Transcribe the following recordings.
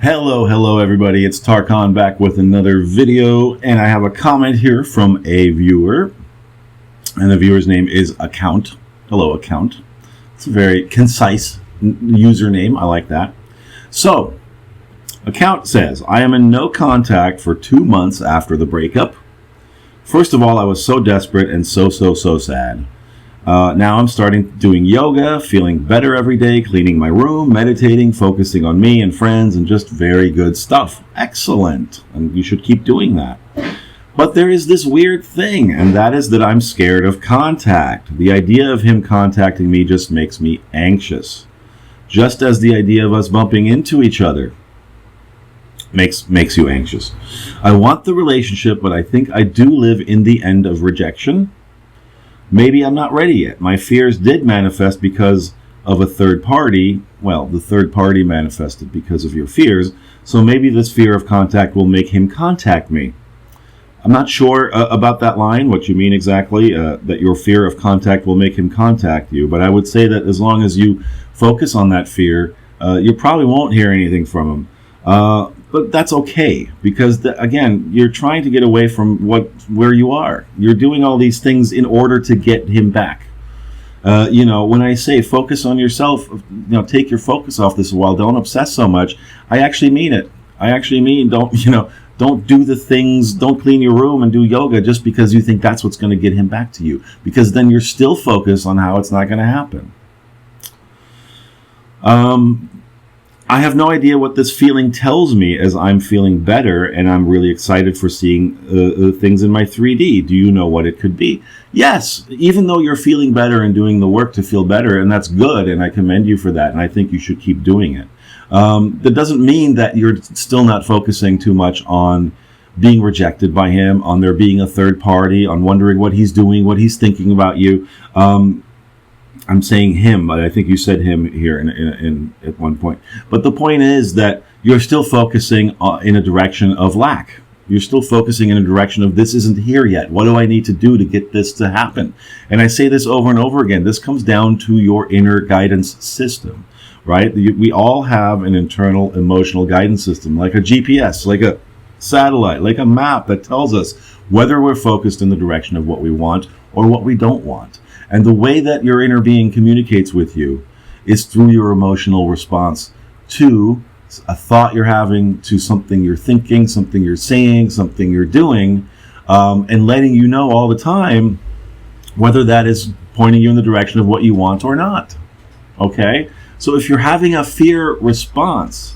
Hello everybody, it's Tarkan back with another video, and I have a comment here from a viewer, and the viewer's name is Account. Hello Account. It's a very concise username, I like that. So, Account says, I am in no contact for 2 months after the breakup. First of all, I was so desperate and so sad. Now I'm starting doing yoga, feeling better every day, cleaning my room, meditating, focusing on me and friends, and just very good stuff. Excellent. And you should keep doing that. But there is this weird thing, and that is that I'm scared of contact. The idea of him contacting me just makes me anxious. Just as the idea of us bumping into each other makes you anxious. I want the relationship, but I think I do live in the end of rejection. Maybe I'm not ready yet. My fears did manifest because of a third party. Well, the third party manifested because of your fears. So maybe this fear of contact will make him contact me. I'm not sure about that line, what you mean exactly, that your fear of contact will make him contact you. But I would say that as long as you focus on that fear, you probably won't hear anything from him. But that's okay, because again, you're trying to get away from where you are. You're doing all these things in order to get him back. When I say focus on yourself, take your focus off this a while. Don't obsess so much. I actually mean it. I actually mean don't do the things. Don't clean your room and do yoga just because you think that's what's going to get him back to you. Because then you're still focused on how it's not going to happen. I have no idea what this feeling tells me, as I'm feeling better and I'm really excited for seeing things in my 3D. Do you know what it could be? Yes, even though you're feeling better and doing the work to feel better, and that's good, and I commend you for that, and I think you should keep doing it. That doesn't mean that you're still not focusing too much on being rejected by him, on there being a third party, on wondering what he's doing, what he's thinking about you. I'm saying him, but I think you said him here at one point. But the point is that you're still focusing in a direction of lack. You're still focusing in a direction of this isn't here yet. What do I need to do to get this to happen? And I say this over and over again. This comes down to your inner guidance system, right? We all have an internal emotional guidance system, like a GPS, like a satellite, like a map that tells us whether we're focused in the direction of what we want or what we don't want. And the way that your inner being communicates with you is through your emotional response to a thought you're having, to something you're thinking, something you're saying, something you're doing, and letting you know all the time whether that is pointing you in the direction of what you want or not. Okay? So if you're having a fear response,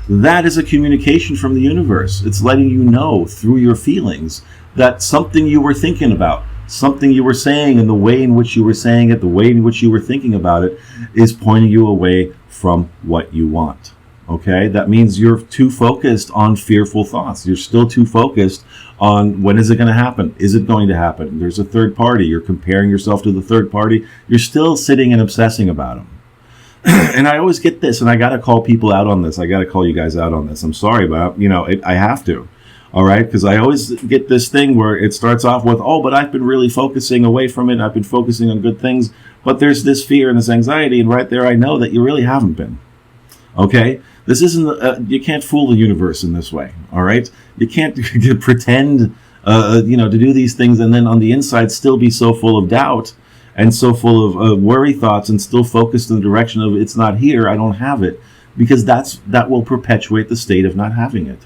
that is a communication from the universe. It's letting you know through your feelings that something you were thinking about, something you were saying, and the way in which you were saying it, the way in which you were thinking about it, is pointing you away from what you want. Okay? That means you're too focused on fearful thoughts. You're still too focused on when is it going to happen? Is it going to happen? There's a third party. You're comparing yourself to the third party. You're still sitting and obsessing about them. And I always get this, and I got to call people out on this. I got to call you guys out on this. I'm sorry, but I have to. All right, because I always get this thing where it starts off with, oh, but I've been really focusing away from it. I've been focusing on good things. But there's this fear and this anxiety. And right there, I know that you really haven't been. Okay, this isn't, you can't fool the universe in this way. All right, you can't pretend, to do these things and then on the inside still be so full of doubt and so full of worry thoughts and still focused in the direction of it's not here, I don't have it. Because that will perpetuate the state of not having it.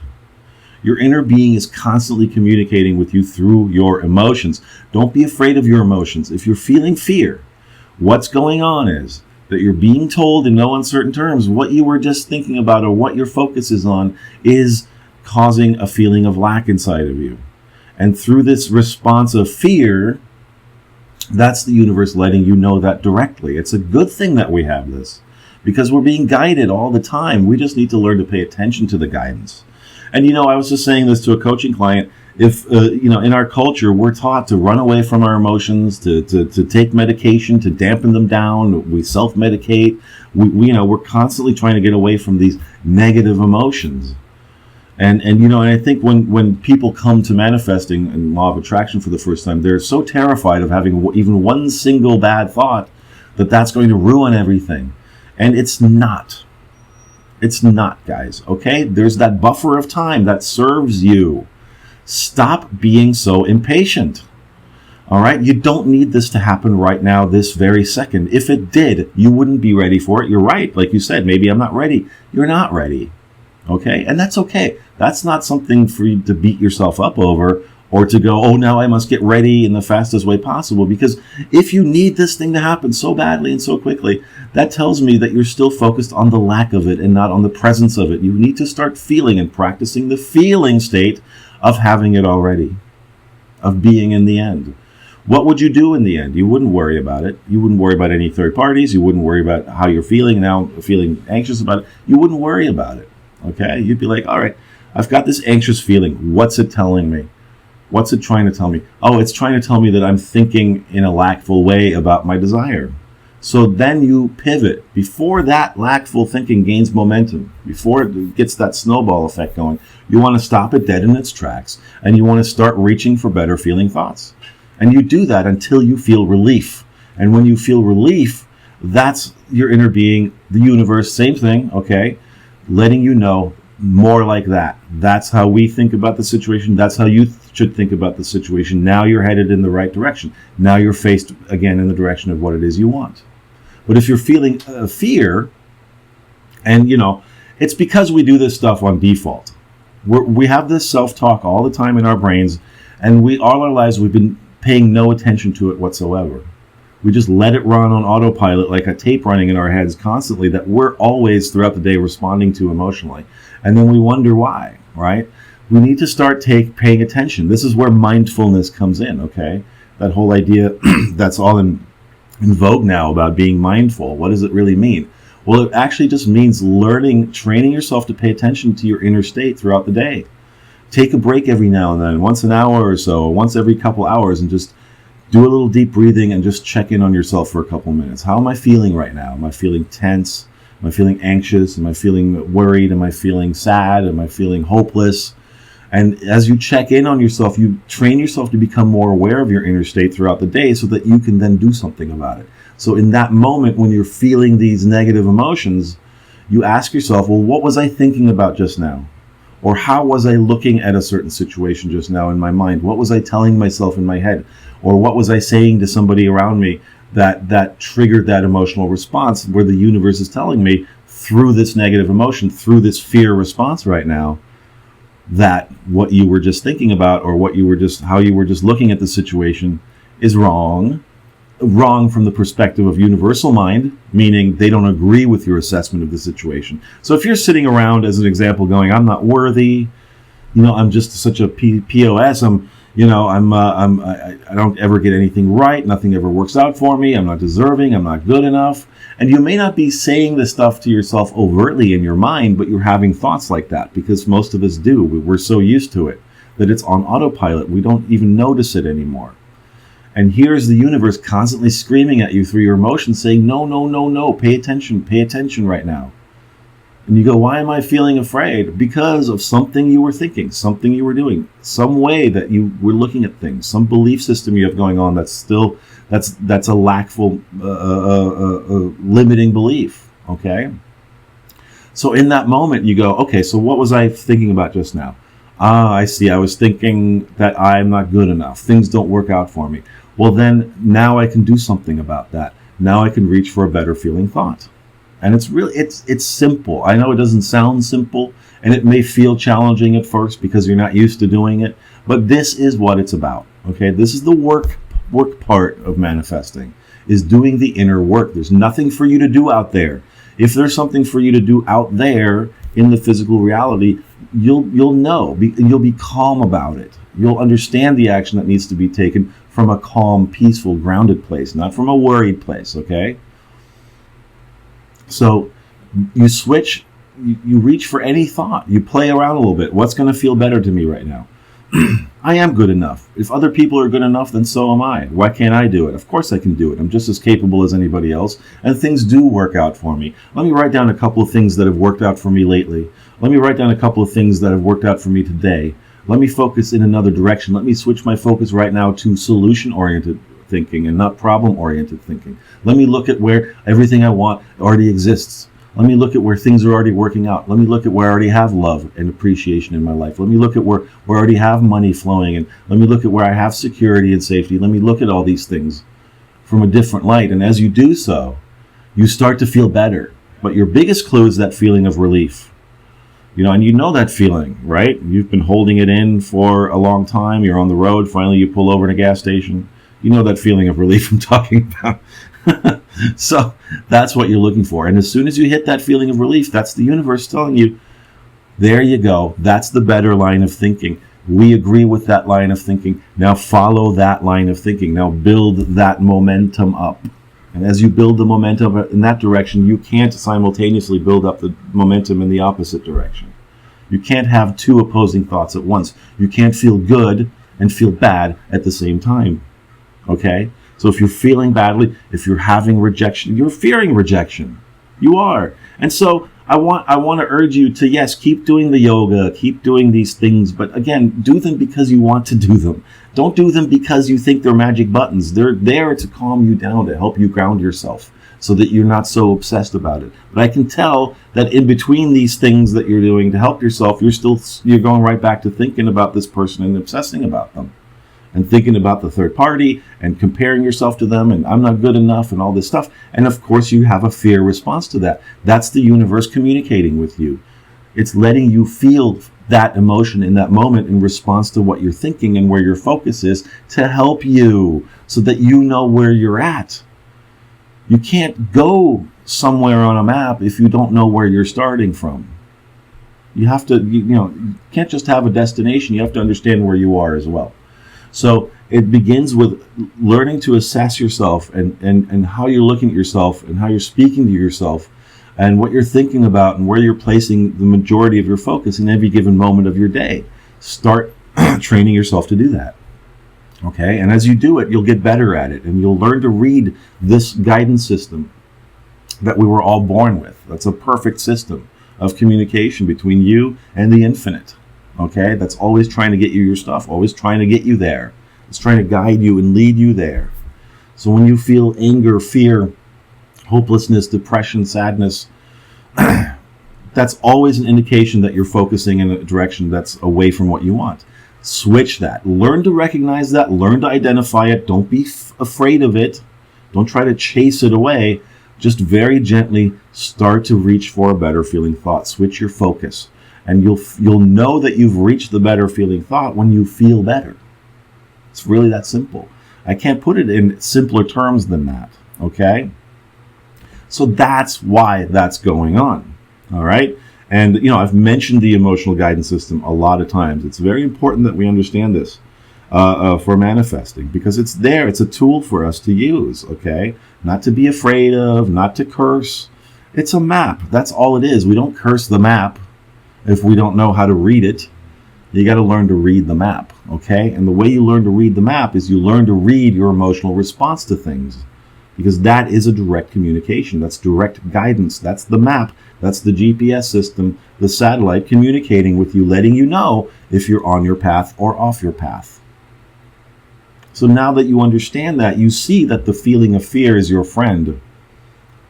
Your inner being is constantly communicating with you through your emotions. Don't be afraid of your emotions. If you're feeling fear, what's going on is that you're being told in no uncertain terms what you were just thinking about or what your focus is on is causing a feeling of lack inside of you. And through this response of fear, that's the universe letting you know that directly. It's a good thing that we have this because we're being guided all the time. We just need to learn to pay attention to the guidance. And, I was just saying this to a coaching client. If, in our culture, we're taught to run away from our emotions, to take medication, to dampen them down. We self-medicate. We're constantly trying to get away from these negative emotions. And I think when people come to manifesting and law of attraction for the first time, they're so terrified of having even one single bad thought that that's going to ruin everything. And it's not. It's not, guys, okay? There's that buffer of time that serves you. Stop being so impatient. All right? You don't need this to happen right now, this very second. If it did, you wouldn't be ready for it. You're right. Like you said, maybe I'm not ready. You're not ready. Okay? And that's okay. That's not something for you to beat yourself up over or to go, oh, now I must get ready in the fastest way possible. Because if you need this thing to happen so badly and so quickly, that tells me that you're still focused on the lack of it and not on the presence of it. You need to start feeling and practicing the feeling state of having it already, of being in the end. What would you do in the end? You wouldn't worry about it. You wouldn't worry about any third parties. You wouldn't worry about how you're feeling now, feeling anxious about it. You wouldn't worry about it, okay? You'd be like, all right, I've got this anxious feeling. What's it telling me? What's it trying to tell me? Oh, it's trying to tell me that I'm thinking in a lackful way about my desire. So then you pivot. Before that lackful thinking gains momentum, before it gets that snowball effect going, you want to stop it dead in its tracks, and you want to start reaching for better feeling thoughts. And you do that until you feel relief. And when you feel relief, that's your inner being, the universe, same thing, okay? Letting you know more like that. That's how we think about the situation. That's how you should think about the situation. Now you're headed in the right direction. Now you're faced again in the direction of what it is you want. But if you're feeling fear, and you know, it's because we do this stuff on default. We have this self-talk all the time in our brains, and all our lives we've been paying no attention to it whatsoever. We just let it run on autopilot like a tape running in our heads constantly that we're always throughout the day responding to emotionally. And then we wonder why, right? We need to start paying attention. This is where mindfulness comes in, okay? That whole idea that's all in vogue now about being mindful. What does it really mean? Well, it actually just means training yourself to pay attention to your inner state throughout the day. Take a break every now and then, once an hour or so, once every couple hours, and just do a little deep breathing and just check in on yourself for a couple minutes. How am I feeling right now? Am I feeling tense? Am I feeling anxious? Am I feeling worried? Am I feeling sad? Am I feeling hopeless? And as you check in on yourself, you train yourself to become more aware of your inner state throughout the day so that you can then do something about it. So in that moment when you're feeling these negative emotions, you ask yourself, well, what was I thinking about just now? Or how was I looking at a certain situation just now in my mind? What was I telling myself in my head? Or what was I saying to somebody around me that triggered that emotional response where the universe is telling me through this negative emotion, through this fear response right now, that what you were just thinking about or how you were just looking at the situation is wrong from the perspective of universal mind, meaning they don't agree with your assessment of the situation. So if you're sitting around, as an example, going, I'm not worthy, I'm just such a POS, I don't ever get anything right, nothing ever works out for me, I'm not deserving, I'm not good enough. And you may not be saying this stuff to yourself overtly in your mind, but you're having thoughts like that, because most of us do. We're so used to it that it's on autopilot. We don't even notice it anymore. And here's the universe constantly screaming at you through your emotions saying, no, no, no, no, pay attention right now. And you go, why am I feeling afraid? Because of something you were thinking, something you were doing, some way that you were looking at things, some belief system you have going on that's a lackful, limiting belief, okay? So in that moment you go, okay, so what was I thinking about just now? I see, I was thinking that I'm not good enough. Things don't work out for me. Well, then now I can do something about that. Now I can reach for a better feeling thought. And it's simple. I know it doesn't sound simple, and it may feel challenging at first because you're not used to doing it, but this is what it's about, okay? This is the work part of manifesting, is doing the inner work. There's nothing for you to do out there. If there's something for you to do out there in the physical reality, you'll know, you'll be calm about it. You'll understand the action that needs to be taken from a calm, peaceful, grounded place, not from a worried place, okay? So you switch, you reach for any thought. You play around a little bit. What's going to feel better to me right now? I am good enough. If other people are good enough, then so am I. Why can't I do it? Of course I can do it. I'm just as capable as anybody else, and things do work out for me. Let me write down a couple of things that have worked out for me lately. Let me write down a couple of things that have worked out for me today. Let me focus in another direction. Let me switch my focus right now to solution-oriented thinking and not problem-oriented thinking. Let me look at where everything I want already exists. Let me look at where things are already working out. Let me look at where I already have love and appreciation in my life. Let me look at where I already have money flowing, and let me look at where I have security and safety. Let me look at all these things from a different light. And as you do so, you start to feel better. But your biggest clue is that feeling of relief. And you know that feeling, right? You've been holding it in for a long time. You're on the road. Finally, you pull over in a gas station. You know that feeling of relief I'm talking about. So that's what you're looking for. And as soon as you hit that feeling of relief, that's the universe telling you, there you go. That's the better line of thinking. We agree with that line of thinking. Now follow that line of thinking. Now build that momentum up. And as you build the momentum in that direction, you can't simultaneously build up the momentum in the opposite direction. You can't have two opposing thoughts at once. You can't feel good and feel bad at the same time. Okay? So if you're feeling badly, if you're having rejection, you're fearing rejection. You are. And so I want to urge you to, yes, keep doing the yoga, keep doing these things, but again, do them because you want to do them. Don't do them because you think they're magic buttons. They're there to calm you down, to help you ground yourself so that you're not so obsessed about it. But I can tell that in between these things that you're doing to help yourself, you're going right back to thinking about this person and obsessing about them. And thinking about the third party and comparing yourself to them and I'm not good enough and all this stuff. And of course you have a fear response to that. That's the universe communicating with you. It's letting you feel that emotion in that moment in response to what you're thinking and where your focus is to help you so that you know where you're at. You can't go somewhere on a map if you don't know where you're starting from. You have to, you can't just have a destination. You have to understand where you are as well. So it begins with learning to assess yourself and how you're looking at yourself and how you're speaking to yourself and what you're thinking about and where you're placing the majority of your focus in every given moment of your day. Start training yourself to do that. Okay? And as you do it, you'll get better at it and you'll learn to read this guidance system that we were all born with. That's a perfect system of communication between you and the infinite. Okay, that's always trying to get you your stuff, always trying to get you there. It's trying to guide you and lead you there. So when you feel anger, fear, hopelessness, depression, sadness, that's always an indication that you're focusing in a direction that's away from what you want. Switch that. Learn to recognize that. Learn to identify it. Don't be afraid of it. Don't try to chase it away. Just very gently start to reach for a better feeling thought. Switch your focus. And you'll know that you've reached the better feeling thought when you feel better. It's really that simple. I can't put it in simpler terms than that, okay? So that's why that's going on, all right? And, I've mentioned the emotional guidance system a lot of times. It's very important that we understand this for manifesting because it's there. It's a tool for us to use, okay? Not to be afraid of, not to curse. It's a map. That's all it is. We don't curse the map. If we don't know how to read it, you got to learn to read the map, okay? And the way you learn to read the map is you learn to read your emotional response to things because that is a direct communication. That's direct guidance. That's the map. That's the GPS system, the satellite communicating with you, letting you know if you're on your path or off your path. So now that you understand that, you see that the feeling of fear is your friend,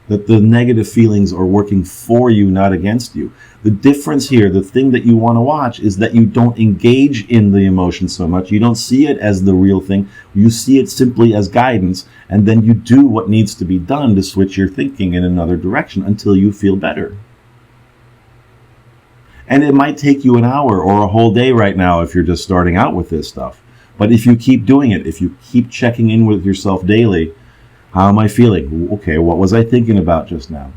that the negative feelings are working for you, not against you. The difference here, the thing that you want to watch is that you don't engage in the emotion so much. You don't see it as the real thing. You see it simply as guidance, and then you do what needs to be done to switch your thinking in another direction until you feel better. And it might take you an hour or a whole day right now if you're just starting out with this stuff. But if you keep doing it, if you keep checking in with yourself daily, how am I feeling? Okay, what was I thinking about just now?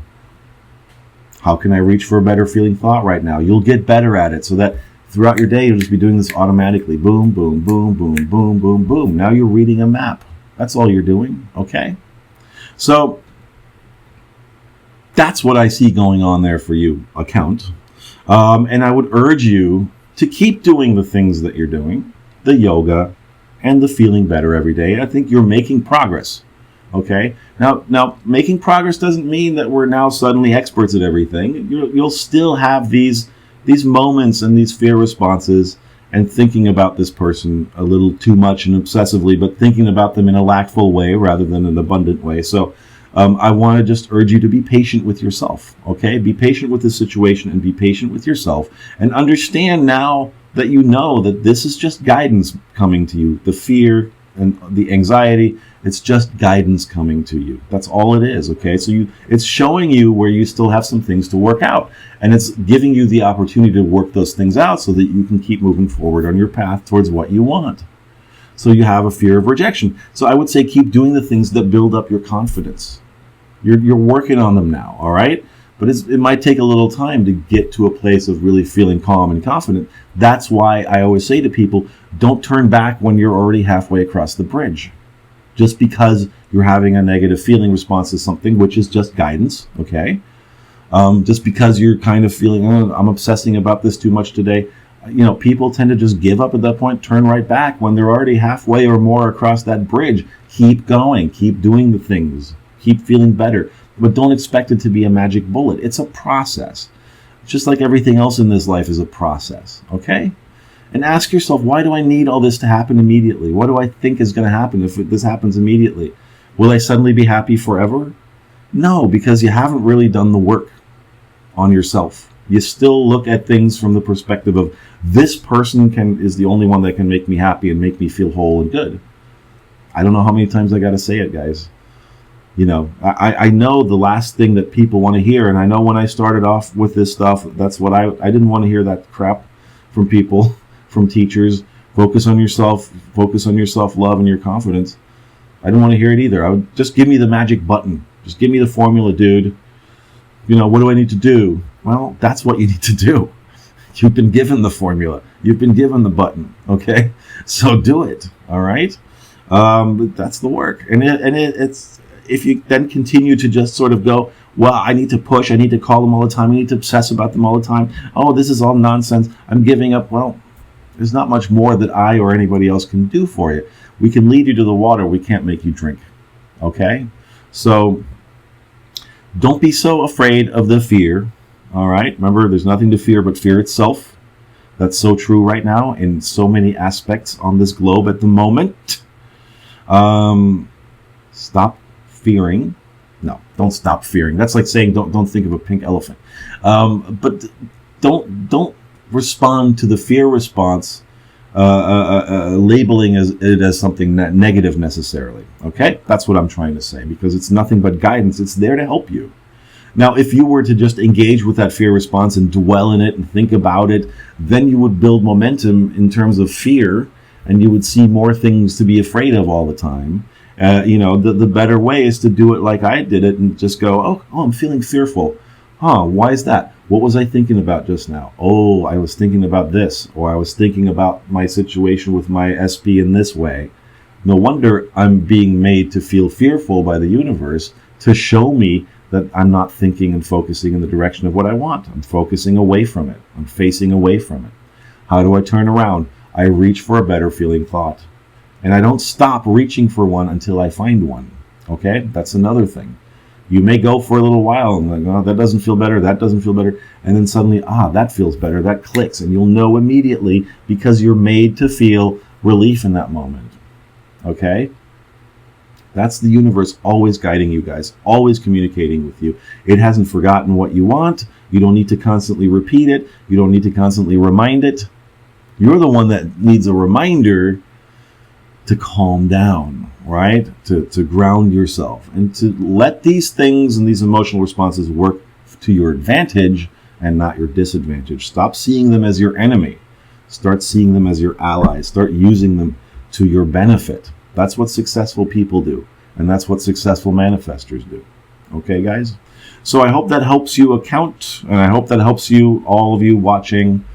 How can I reach for a better feeling thought right now? You'll get better at it so that throughout your day, you'll just be doing this automatically. Boom, boom, boom, boom, boom, boom, boom. Now you're reading a map. That's all you're doing, okay? So that's what I see going on there for you, account. And I would urge you to keep doing the things that you're doing, the yoga and the feeling better every day. I think you're making progress. Okay. Now, making progress doesn't mean that we're now suddenly experts at everything. You'll still have these moments and these fear responses and thinking about this person a little too much and obsessively, but thinking about them in a lackful way rather than an abundant way. So I want to just urge you to be patient with yourself, okay? Be patient with the situation and be patient with yourself, and understand now that you know that this is just guidance coming to you. The fear and the anxiety, it's just guidance coming to you. That's all it is, okay? So it's showing you where you still have some things to work out, and it's giving you the opportunity to work those things out so that you can keep moving forward on your path towards what you want. So you have a fear of rejection. So I would say keep doing the things that build up your confidence. You're working on them now, all right? But it might take a little time to get to a place of really feeling calm and confident. That's why I always say to people, don't turn back when you're already halfway across the bridge. Just because you're having a negative feeling response to something, which is just guidance, okay? Just because you're kind of feeling, oh, I'm obsessing about this too much today. People tend to just give up at that point, turn right back when they're already halfway or more across that bridge. Keep going, keep doing the things, keep feeling better. But don't expect it to be a magic bullet. It's a process. Just like everything else in this life is a process, okay? And ask yourself, why do I need all this to happen immediately? What do I think is going to happen if this happens immediately? Will I suddenly be happy forever? No, because you haven't really done the work on yourself. You still look at things from the perspective of this person is the only one that can make me happy and make me feel whole and good. I don't know how many times I got to say it, guys. I know the last thing that people want to hear, and I know when I started off with this stuff, that's what I didn't want to hear that crap from people, from teachers. Focus on yourself, focus on your self-love and your confidence. I didn't want to hear it either. I would just give me the magic button. Just give me the formula, dude. What do I need to do? Well, that's what you need to do. You've been given the formula. You've been given the button, okay? So do it, all right? But that's the work. And it's if you then continue to just sort of go, well, I need to push, I need to call them all the time, I need to obsess about them all the time. Oh, this is all nonsense. I'm giving up. Well, there's not much more that I or anybody else can do for you. We can lead you to the water. We can't make you drink, okay? So don't be so afraid of the fear, all right? Remember, there's nothing to fear but fear itself. That's so true right now in so many aspects on this globe at the moment. Stop fearing. No, don't stop fearing. That's like saying don't think of a pink elephant. But don't respond to the fear response labeling it as something negative necessarily. Okay, that's what I'm trying to say, because it's nothing but guidance. It's there to help you. Now, if you were to just engage with that fear response and dwell in it and think about it, then you would build momentum in terms of fear, and you would see more things to be afraid of all the time. The better way is to do it like I did it and just go, oh, I'm feeling fearful. Why is that? What was I thinking about just now? Oh, I was thinking about this, or I was thinking about my situation with my SP in this way. No wonder I'm being made to feel fearful by the universe to show me that I'm not thinking and focusing in the direction of what I want. I'm focusing away from it. I'm facing away from it. How do I turn around? I reach for a better feeling thought. And I don't stop reaching for one until I find one. Okay? That's another thing. You may go for a little while and like, oh, that doesn't feel better, that doesn't feel better. And then suddenly, that feels better, that clicks. And you'll know immediately because you're made to feel relief in that moment. Okay? That's the universe always guiding you guys, always communicating with you. It hasn't forgotten what you want. You don't need to constantly repeat it. You don't need to constantly remind it. You're the one that needs a reminder to calm down, right? To ground yourself and to let these things and these emotional responses work to your advantage and not your disadvantage. Stop seeing them as your enemy. Start seeing them as your allies. Start using them to your benefit. That's what successful people do. And that's what successful manifestors do. Okay, guys? So I hope that helps you account, and I hope that helps you, all of you watching.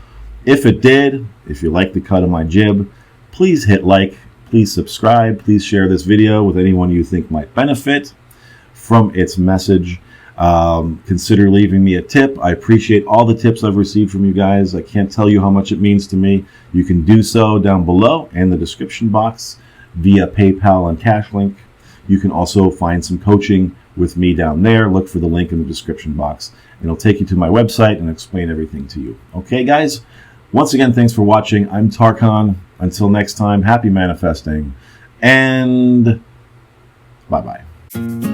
If it did, if you like the cut of my jib, please hit like, please subscribe, please share this video with anyone you think might benefit from its message. Consider leaving me a tip. I appreciate all the tips I've received from you guys. I can't tell you how much it means to me. You can do so down below in the description box via PayPal and Cash Link. You can also find some coaching with me down there. Look for the link in the description box. It'll take you to my website and explain everything to you. Okay, guys? Once again, thanks for watching. I'm Tarkan. Until next time, happy manifesting, and bye-bye.